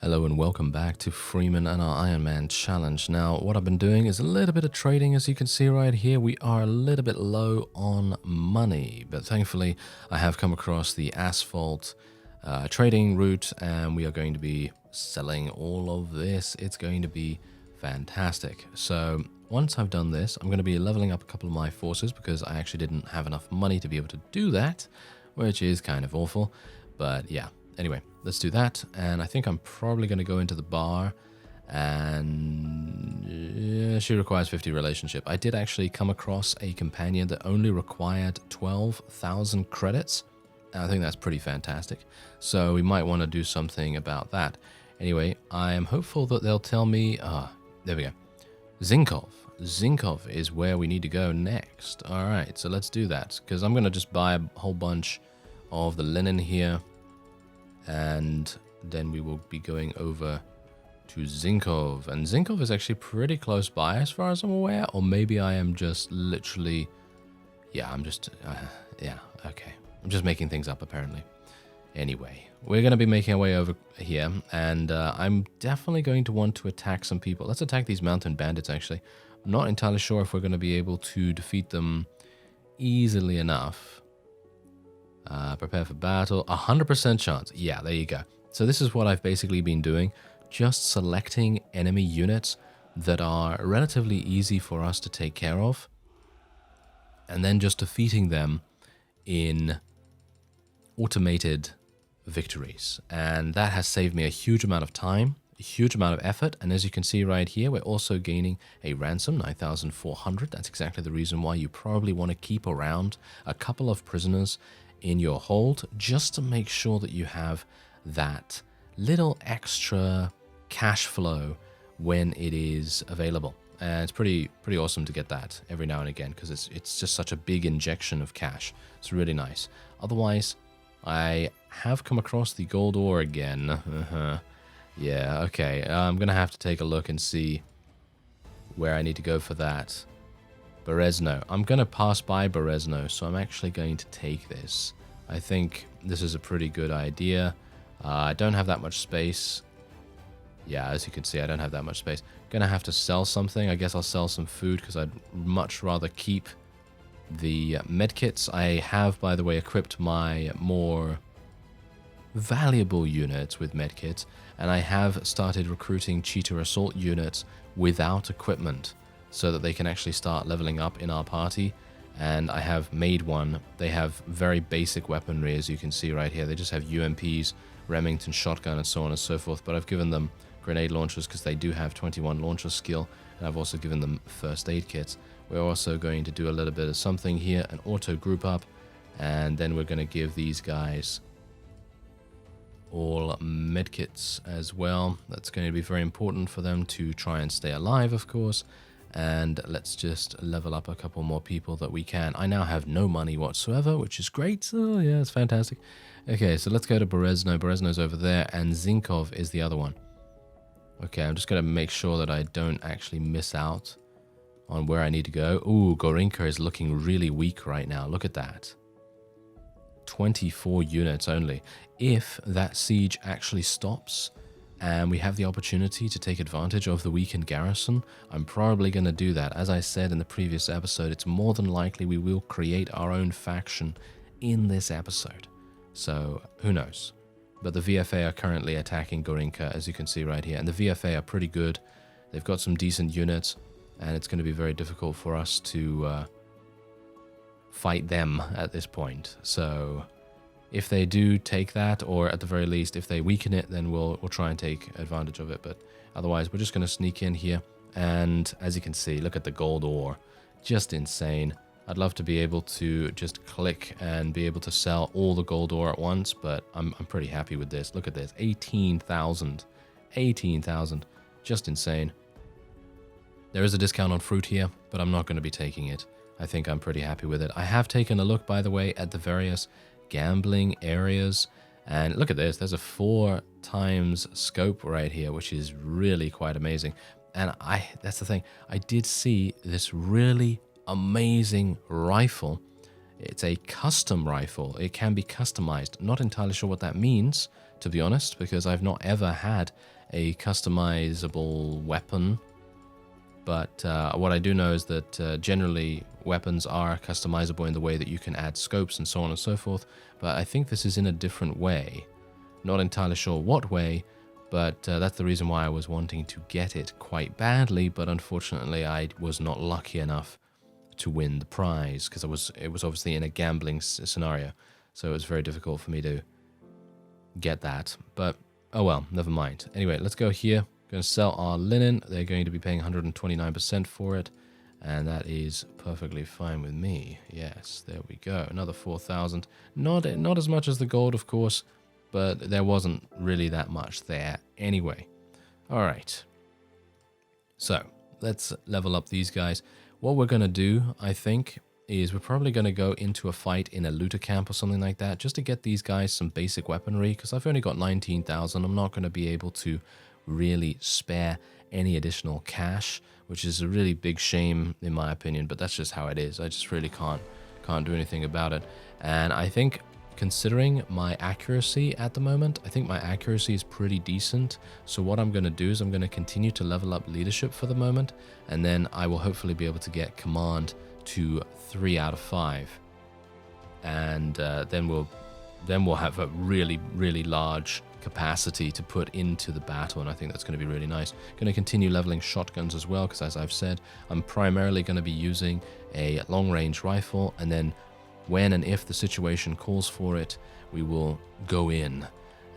Hello and welcome back to Freeman and our Ironman challenge. Now, what I've been doing is a little bit of trading. As you can see right here, we are a little bit low on money, but thankfully I have come across the asphalt trading route and we are going to be selling all of this. It's going to be fantastic. So once I've done this, I'm going to be leveling up a couple of my forces because I actually didn't have enough money to be able to do that, which is kind of awful, but yeah. Anyway, let's do that, and I think I'm probably going to go into the bar, and she requires 50 relationship. I did actually come across a companion that only required 12,000 credits, and I think that's pretty fantastic, so we might want to do something about that. Anyway, I am hopeful that they'll tell me, there we go, Zinkov. Zinkov is where we need to go next. Alright, so let's do that, because I'm going to just buy a whole bunch of the linen here, and then we will be going over to Zinkov. And Zinkov is actually pretty close by as far as I'm aware, or maybe I am just literally, yeah, I'm just making things up apparently. Anyway, we're going to be making our way over here, and I'm definitely going to want to attack some people. Let's attack these mountain bandits actually. I'm not entirely sure if we're going to be able to defeat them easily enough. Prepare for battle, 100% chance. Yeah, there you go. So this is what I've basically been doing, just selecting enemy units that are relatively easy for us to take care of, and then just defeating them in automated victories. And that has saved me a huge amount of time, a huge amount of effort, and as you can see right here, we're also gaining a ransom, 9,400. That's exactly the reason why you probably want to keep around a couple of prisoners in your hold, just to make sure that you have that little extra cash flow when it is available. And it's pretty awesome to get that every now and again, because it's just such a big injection of cash. It's really nice. Otherwise, I have come across the gold ore again. Yeah, okay. I'm gonna have to take a look and see where I need to go for that. Berezno. I'm going to pass by Berezno, so I'm actually going to take this. I think this is a pretty good idea. I don't have that much space. Yeah, as you can see, I don't have that much space. Going to have to sell something. I guess I'll sell some food because I'd much rather keep the medkits. I have, by the way, equipped my more valuable units with medkits, and I have started recruiting cheetah assault units without equipment, so that they can actually start leveling up in our party. And I have made one. They have very basic weaponry, as you can see right here. They just have UMPs, Remington shotgun, and so on and so forth. But I've given them grenade launchers because they do have 21 launcher skill. And I've also given them first aid kits. We're also going to do a little bit of something here, an auto group up. And then we're going to give these guys all medkits as well. That's going to be very important for them to try and stay alive, of course. And let's just level up a couple more people that we can. I now have no money whatsoever, which is great. Oh yeah, it's fantastic. Okay, so let's go to Berezno. Berezno's over there, and Zinkov is the other one. Okay, I'm just going to make sure that I don't actually miss out on where I need to go. Ooh, Gorinka is looking really weak right now. Look at that. 24 units only. If that siege actually stops, and we have the opportunity to take advantage of the weakened garrison, I'm probably going to do that. As I said in the previous episode, it's more than likely we will create our own faction in this episode. So, who knows? But the VFA are currently attacking Gorinka, as you can see right here. And the VFA are pretty good. They've got some decent units, and it's going to be very difficult for us to fight them at this point. So if they do take that, or at the very least, if they weaken it, then we'll try and take advantage of it. But otherwise, we're just going to sneak in here. And as you can see, look at the gold ore. Just insane. I'd love to be able to just click and be able to sell all the gold ore at once, but I'm pretty happy with this. Look at this, 18,000. 18,000. Just insane. There is a discount on fruit here, but I'm not going to be taking it. I think I'm pretty happy with it. I have taken a look, by the way, at the various gambling areas, and look at this. There's a 4 times scope right here, which is really quite amazing. And that's the thing, I did see this really amazing rifle. It's a custom rifle. It can be customized. Not entirely sure what that means, to be honest, because I've not ever had a customizable weapon. But what I do know is that generally weapons are customizable in the way that you can add scopes and so on and so forth. But I think this is in a different way. Not entirely sure what way, but that's the reason why I was wanting to get it quite badly. But unfortunately, I was not lucky enough to win the prize because it was obviously in a gambling scenario. So it was very difficult for me to get that. But oh well, never mind. Anyway, let's go here. Going to sell our linen. They're going to be paying 129% for it, and that is perfectly fine with me. Yes, there we go. Another 4,000. Not as much as the gold, of course, but there wasn't really that much there anyway. All right. So let's level up these guys. What we're going to do, I think, is we're probably going to go into a fight in a looter camp or something like that, just to get these guys some basic weaponry, because I've only got 19,000. I'm not going to be able to really spare any additional cash, which is a really big shame in my opinion, but that's just how it is. I just really can't do anything about it. And I think, considering my accuracy at the moment, I think my accuracy is pretty decent. So what I'm going to do is I'm going to continue to level up leadership for the moment, and then I will hopefully be able to get command to 3 out of 5, and then we'll have a really large capacity to put into the battle, and I think that's going to be really nice. Going to continue leveling shotguns as well, because as I've said, I'm primarily going to be using a long-range rifle, and then when and if the situation calls for it, we will go in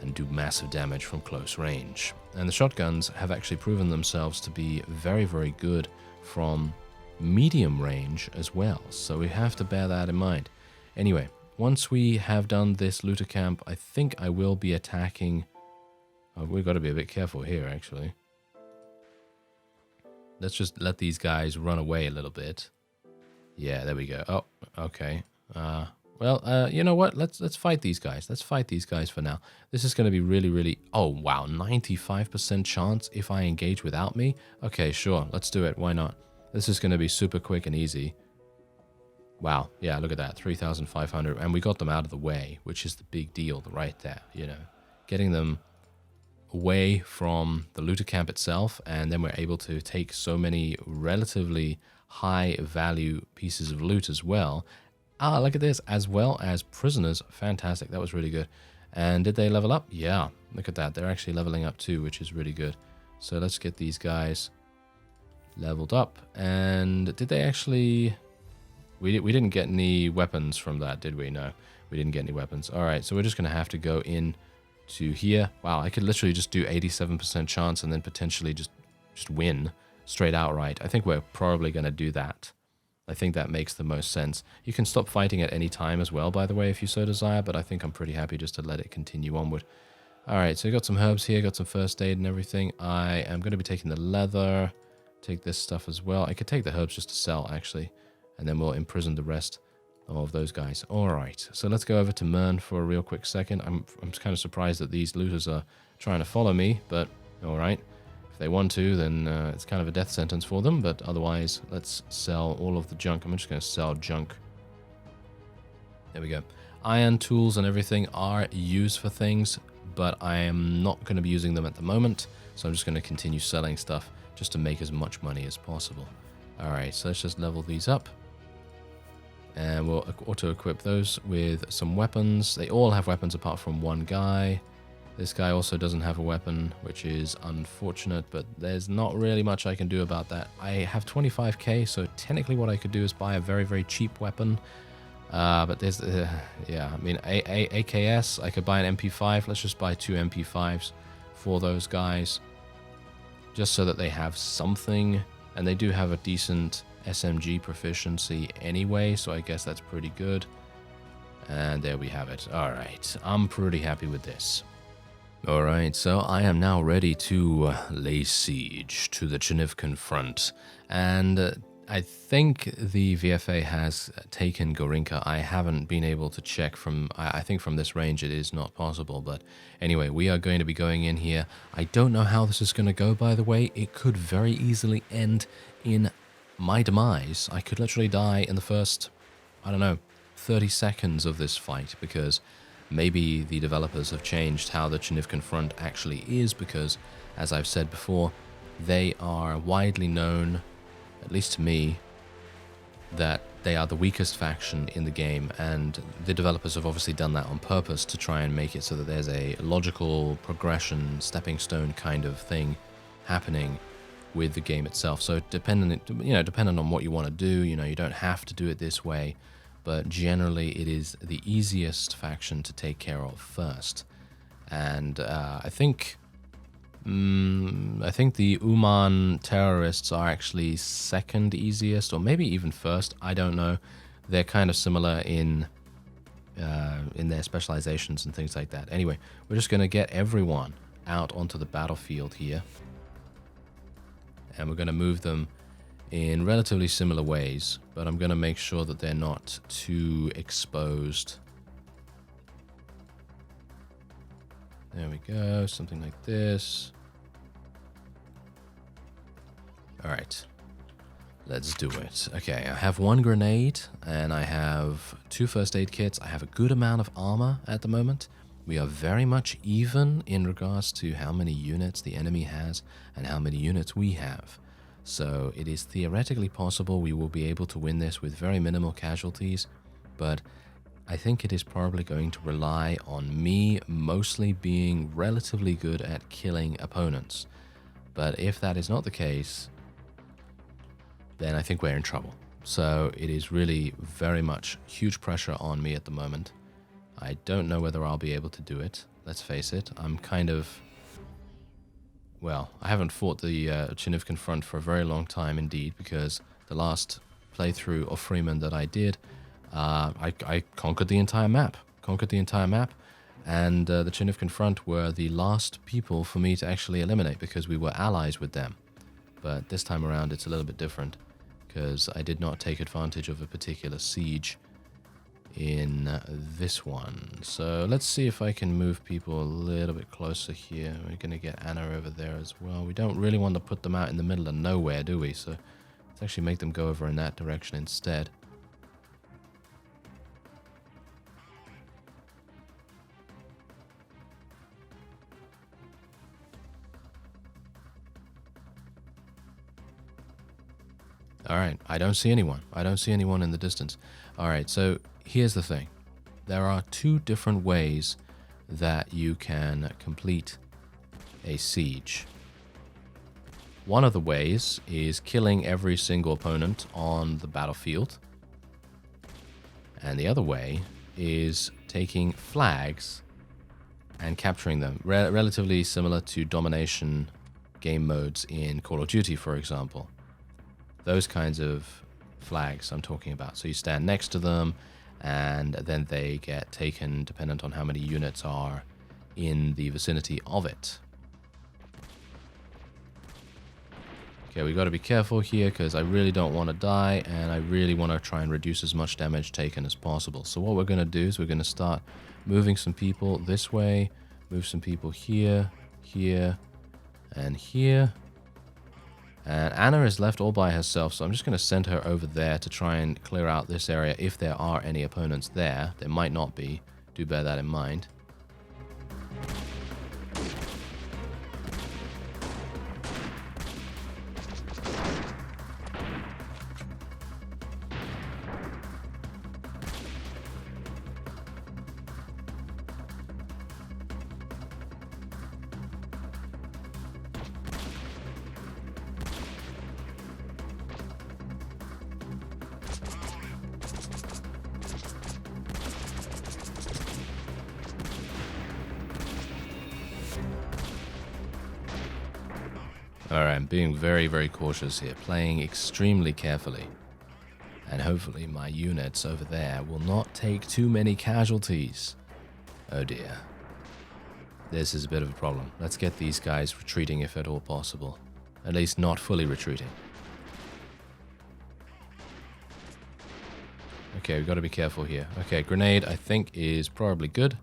and do massive damage from close range. And the shotguns have actually proven themselves to be very good from medium range as well, so we have to bear that in mind. Anyway, once we have done this looter camp, I think I will be attacking... Oh, we've got to be a bit careful here, actually. Let's just let these guys run away a little bit. Yeah, there we go. Oh, okay. Well, you know what? Let's fight these guys. Let's fight these guys for now. This is going to be really... Oh, wow. 95% chance if I engage without me? Okay, sure. Let's do it. Why not? This is going to be super quick and easy. Wow, yeah, look at that, 3,500, and we got them out of the way, which is the big deal right there, you know. Getting them away from the looter camp itself, and then we're able to take so many relatively high value pieces of loot as well. Ah, look at this, as well as prisoners. Fantastic, that was really good. And did they level up? Yeah, look at that, they're actually leveling up too, which is really good. So let's get these guys leveled up. And did they actually... We didn't get any weapons from that, did we? No, we didn't get any weapons. All right, so we're just going to have to go in to here. Wow, I could literally just do 87% chance and then potentially just win straight outright. I think we're probably going to do that. I think that makes the most sense. You can stop fighting at any time as well, by the way, if you so desire, but I think I'm pretty happy just to let it continue onward. All right, so we got some herbs here, got some first aid and everything. I am going to be taking the leather, take this stuff as well. I could take the herbs just to sell, actually. And then we'll imprison the rest of those guys. All right, so let's go over to Mern for a real quick second. I'm kind of surprised that these looters are trying to follow me, but all right. If they want to, then it's kind of a death sentence for them, but otherwise, let's sell all of the junk. I'm just going to sell junk. There we go. Iron tools and everything are used for things, but I am not going to be using them at the moment, so I'm just going to continue selling stuff just to make as much money as possible. All right, so let's just level these up. And we'll auto-equip those with some weapons. They all have weapons apart from one guy. This guy also doesn't have a weapon, which is unfortunate, but there's not really much I can do about that. I have 25k, so technically what I could do is buy a very cheap weapon. But there's, yeah, I mean, AKS, I could buy an MP5. Let's just buy 2 MP5s for those guys, just so that they have something. And they do have a decent SMG proficiency anyway, so I guess that's pretty good. And there we have it. All right, I'm pretty happy with this. All right, so I am now ready to lay siege to the Chinivkan front. And I think the VFA has taken Gorinka. I haven't been able to check from... I think from this range it is not possible. But anyway, we are going to be going in here. I don't know how this is going to go, by the way. It could very easily end in my demise. I could literally die in the first, I don't know, 30 seconds of this fight, because maybe the developers have changed how the Chinivkan front actually is, because, as I've said before, they are widely known, at least to me, that they are the weakest faction in the game, and the developers have obviously done that on purpose to try and make it so that there's a logical progression, stepping stone kind of thing happening with the game itself. So depending on what you want to do, you don't have to do it this way, but generally it is the easiest faction to take care of first. And I think the Uman terrorists are actually second easiest, or maybe even first. I don't know. They're kind of similar in their specializations and things like that. Anyway, we're just going to get everyone out onto the battlefield here, and we're going to move them in relatively similar ways, but I'm going to make sure that they're not too exposed. There we go, something like this. Alright, let's do it. Okay, I have 1 grenade, and I have 2 first aid kits. I have a good amount of armor at the moment. We are very much even in regards to how many units the enemy has and how many units we have. So it is theoretically possible we will be able to win this with very minimal casualties, but I think it is probably going to rely on me mostly being relatively good at killing opponents. But if that is not the case, then I think we're in trouble. So it is really very much huge pressure on me at the moment. I don't know whether I'll be able to do it. Let's face it, I'm kind of... Well, I haven't fought the Chinivkan front for a very long time indeed, because the last playthrough of Freeman that I did, I conquered the entire map. And the Chinivkan front were the last people for me to actually eliminate, because we were allies with them. But this time around it's a little bit different, because I did not take advantage of a particular siege in this one. So let's see if I can move people a little bit closer here. We're going to get Anna over there as well. We don't really want to put them out in the middle of nowhere, do we? So let's actually make them go over in that direction instead. Alright, I don't see anyone. I don't see anyone in the distance. Alright, so here's the thing. There are 2 different ways that you can complete a siege. One of the ways is killing every single opponent on the battlefield. And the other way is taking flags and capturing them. Relatively similar to domination game modes in Call of Duty, for example. Those kinds of flags I'm talking about. So you stand next to them, and then they get taken dependent on how many units are in the vicinity of it. Okay, we got to be careful here, because I really don't want to die, and I really want to try and reduce as much damage taken as possible. So what we're going to do is we're going to start moving some people this way, move some people here, here, and here. And Anna is left all by herself, so I'm just going to send her over there to try and clear out this area if there are any opponents there. There might not be. Do bear that in mind. Alright, I'm being very, very cautious here, playing extremely carefully. And hopefully my units over there will not take too many casualties. Oh dear. This is a bit of a problem. Let's get these guys retreating if at all possible. At least not fully retreating. Okay, we've got to be careful here. Okay, grenade I think is probably good.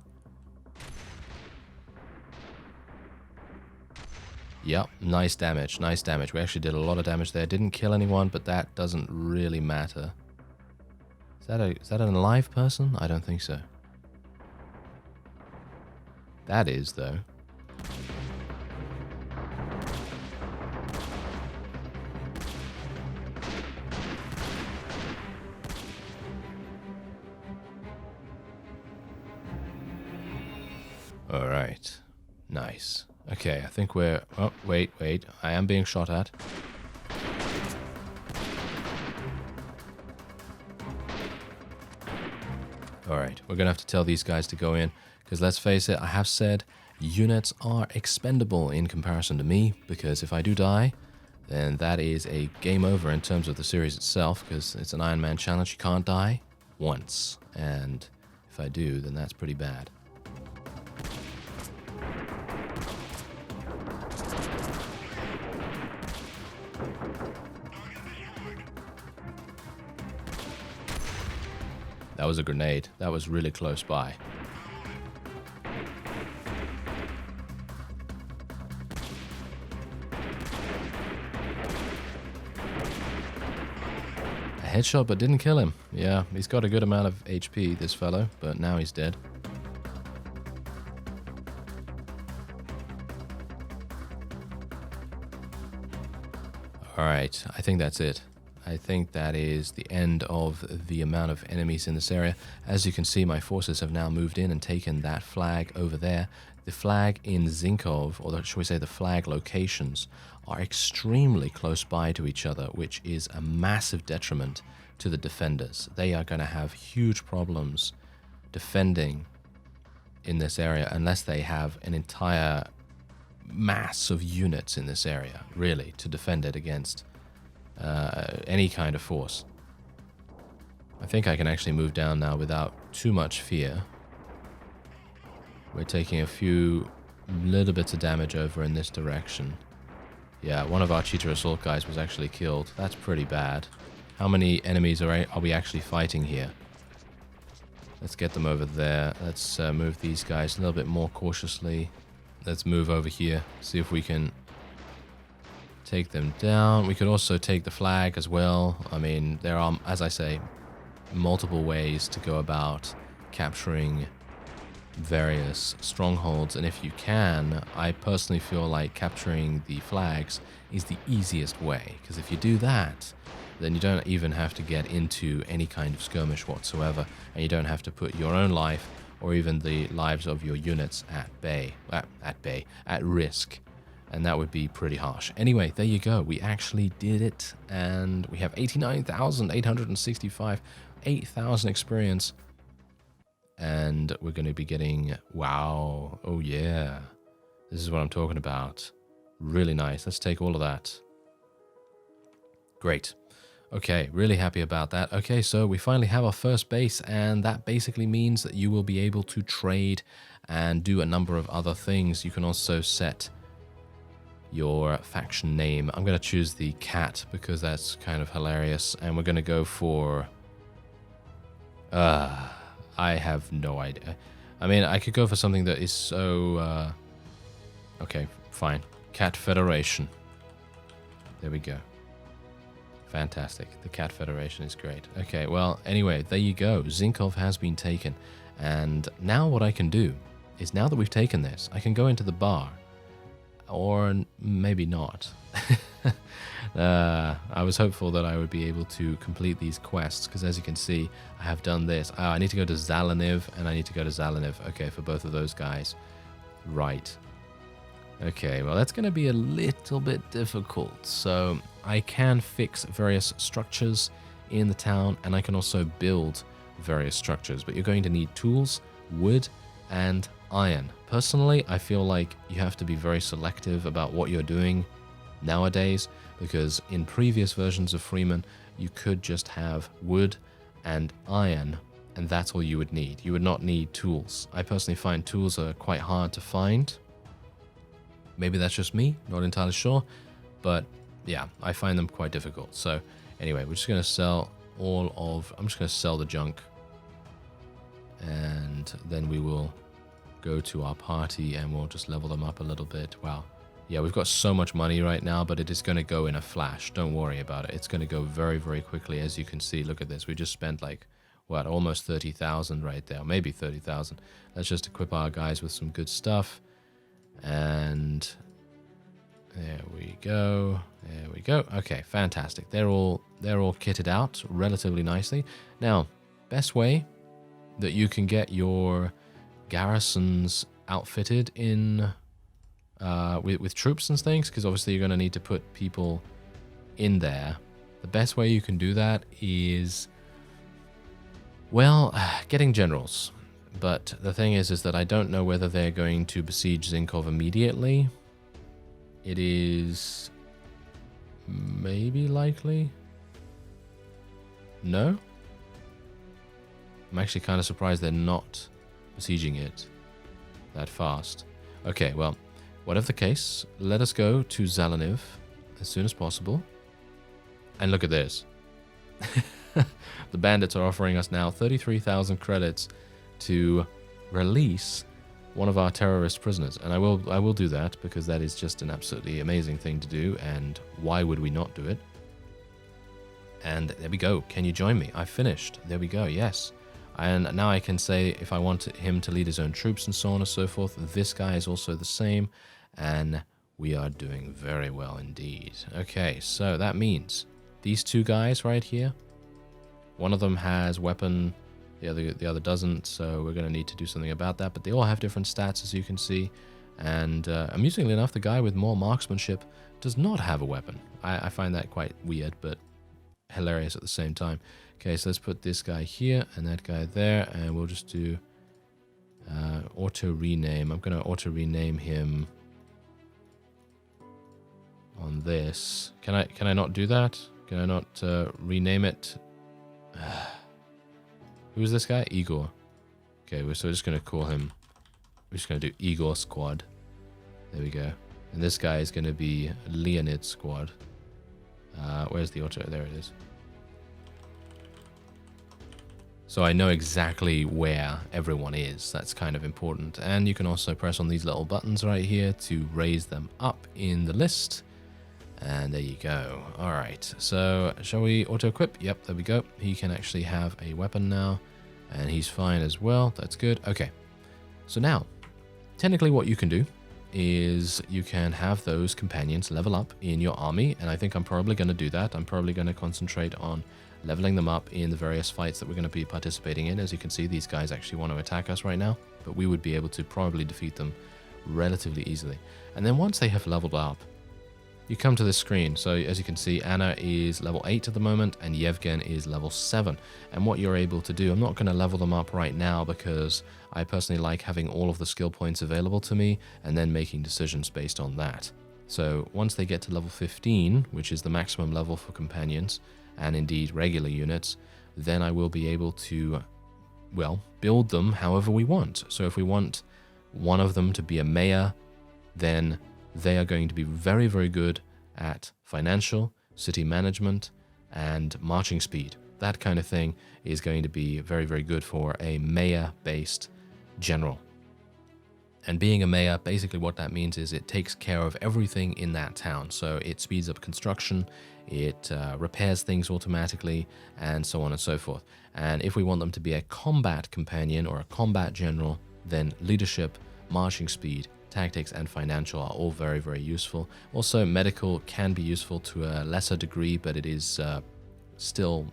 Yep, nice damage, nice damage. We actually did a lot of damage there. Didn't kill anyone, but that doesn't really matter. Is that an alive person? I don't think so. That is, though. All right. Nice. Okay, I think we're... Oh, wait. I am being shot at. Alright, we're going to have to tell these guys to go in, because let's face it, I have said units are expendable in comparison to me, because if I do die, then that is a game over in terms of the series itself, because it's an Iron Man challenge. You can't die once, and if I do, then that's pretty bad. That was a grenade. That was really close by. A headshot, but didn't kill him. Yeah, he's got a good amount of HP, this fellow, but now he's dead. Alright, I think that's it. I think that is the end of the amount of enemies in this area. As you can see, my forces have now moved in and taken that flag over there. The flag in Zinkov, or should we say the flag locations, are extremely close by to each other, which is a massive detriment to the defenders. They are going to have huge problems defending in this area unless they have an entire mass of units in this area, really, to defend it against any kind of force. I think I can actually move down now without too much fear. We're taking a few little bits of damage over in this direction. Yeah, one of our cheater assault guys was actually killed. That's pretty bad. How many enemies are we actually fighting here? Let's get them over there. Let's move these guys a little bit more cautiously. Let's move over here, see if we can take them down. We could also take the flag as well. I mean, there are, as I say, multiple ways to go about capturing various strongholds, and if you can, I personally feel like capturing the flags is the easiest way, because if you do that, then you don't even have to get into any kind of skirmish whatsoever, and you don't have to put your own life or even the lives of your units at risk. And that would be pretty harsh. Anyway, there you go. We actually did it. And we have 89,865, 8,000 experience. And we're going to be getting, wow. Oh, yeah. This is what I'm talking about. Really nice. Let's take all of that. Great. Okay, really happy about that. Okay, so we finally have our first base, and that basically means that you will be able to trade and do a number of other things. You can also set your faction name. I'm going to choose the cat because that's kind of hilarious, and we're going to go for... I have no idea. I mean, I could go for something that is so... Okay, fine. Cat Federation. There we go. Fantastic. The Cat Federation is great. Okay, well, anyway, there you go. Zinkov has been taken. And now what I can do is, now that we've taken this, I can go into the bar. Or maybe not. I was hopeful that I would be able to complete these quests, because as you can see, I have done this. I need to go to Zalaniv, and I need to go to Zalaniv. Okay, for both of those guys. Right. Okay, well, that's going to be a little bit difficult. So I can fix various structures in the town, and I can also build various structures. But you're going to need tools, wood, and iron. Personally, I feel like you have to be very selective about what you're doing nowadays, because in previous versions of Freeman, you could just have wood and iron, and that's all you would need. You would not need tools. I personally find tools are quite hard to find. Maybe that's just me, not entirely sure, but yeah, I find them quite difficult. So anyway, we're just going to sell I'm just going to sell the junk, and then we will go to our party and we'll just level them up a little bit. Wow. Yeah, we've got so much money right now, but it is going to go in a flash. Don't worry about it. It's going to go very, very quickly. As you can see, look at this. We just spent like what, almost 30,000 right there, maybe 30,000. Let's just equip our guys with some good stuff. And there we go. There we go. Okay, fantastic. They're all kitted out relatively nicely. Now, best way that you can get your garrisons outfitted in with troops and things, because obviously you're going to need to put people in there. The best way you can do that is, well, getting generals. But the thing is that I don't know whether they're going to besiege Zinkov immediately. It is maybe likely. No? I'm actually kind of surprised they're not besieging it that fast. Okay, well, whatever the case, let us go to Zalaniv as soon as possible. And look at this. The bandits are offering us now 33,000 credits to release one of our terrorist prisoners. And I will do that, because that is just an absolutely amazing thing to do, and why would we not do it? And there we go. Can you join me? I finished. There we go. Yes. And now I can say if I want him to lead his own troops and so on and so forth. This guy is also the same, and we are doing very well indeed. Okay, so that means these two guys right here, one of them has weapon, the other doesn't, so we're going to need to do something about that. But they all have different stats, as you can see. And amusingly enough, the guy with more marksmanship does not have a weapon. I find that quite weird, but hilarious at the same time. Okay, so let's put this guy here and that guy there, and we'll just do auto rename. I'm going to auto rename him on this. Can I not do that? Can I not rename it? Who's this guy? Igor. Okay, so we're just going to call him, we're just going to do Igor Squad. There we go. And this guy is going to be Leonid Squad. Where's the auto? There it is. So I know exactly where everyone is. That's kind of important. And you can also press on these little buttons right here to raise them up in the list. And there you go. All right. So shall we auto-equip? Yep, there we go. He can actually have a weapon now. And he's fine as well. That's good. Okay. So now, technically what you can do is you can have those companions level up in your army. And I think I'm probably going to do that. I'm probably going to concentrate on leveling them up in the various fights that we're going to be participating in. As you can see, these guys actually want to attack us right now. But we would be able to probably defeat them relatively easily. And then once they have leveled up, you come to this screen. So as you can see, Anna is level 8 at the moment and Yevgen is level 7. And what you're able to do, I'm not going to level them up right now because I personally like having all of the skill points available to me and then making decisions based on that. So once they get to level 15, which is the maximum level for companions and indeed regular units, then I will be able to, well, build them however we want. So if we want one of them to be a mayor, then they are going to be very, very good at financial, city management, and marching speed. That kind of thing is going to be very, very good for a mayor-based general. And being a mayor, basically what that means is it takes care of everything in that town. So it speeds up construction, it repairs things automatically, and so on and so forth. And if we want them to be a combat companion or a combat general, then leadership, marching speed, tactics, and financial are all very, very useful. Also, medical can be useful to a lesser degree, but it is still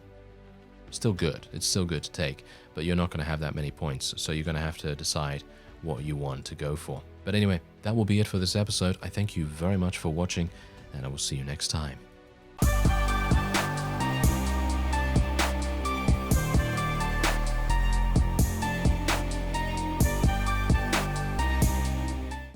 good. It's still good to take, but you're not going to have that many points, so you're going to have to decide what you want to go for. But anyway, that will be it for this episode. I thank you very much for watching, and I will see you next time.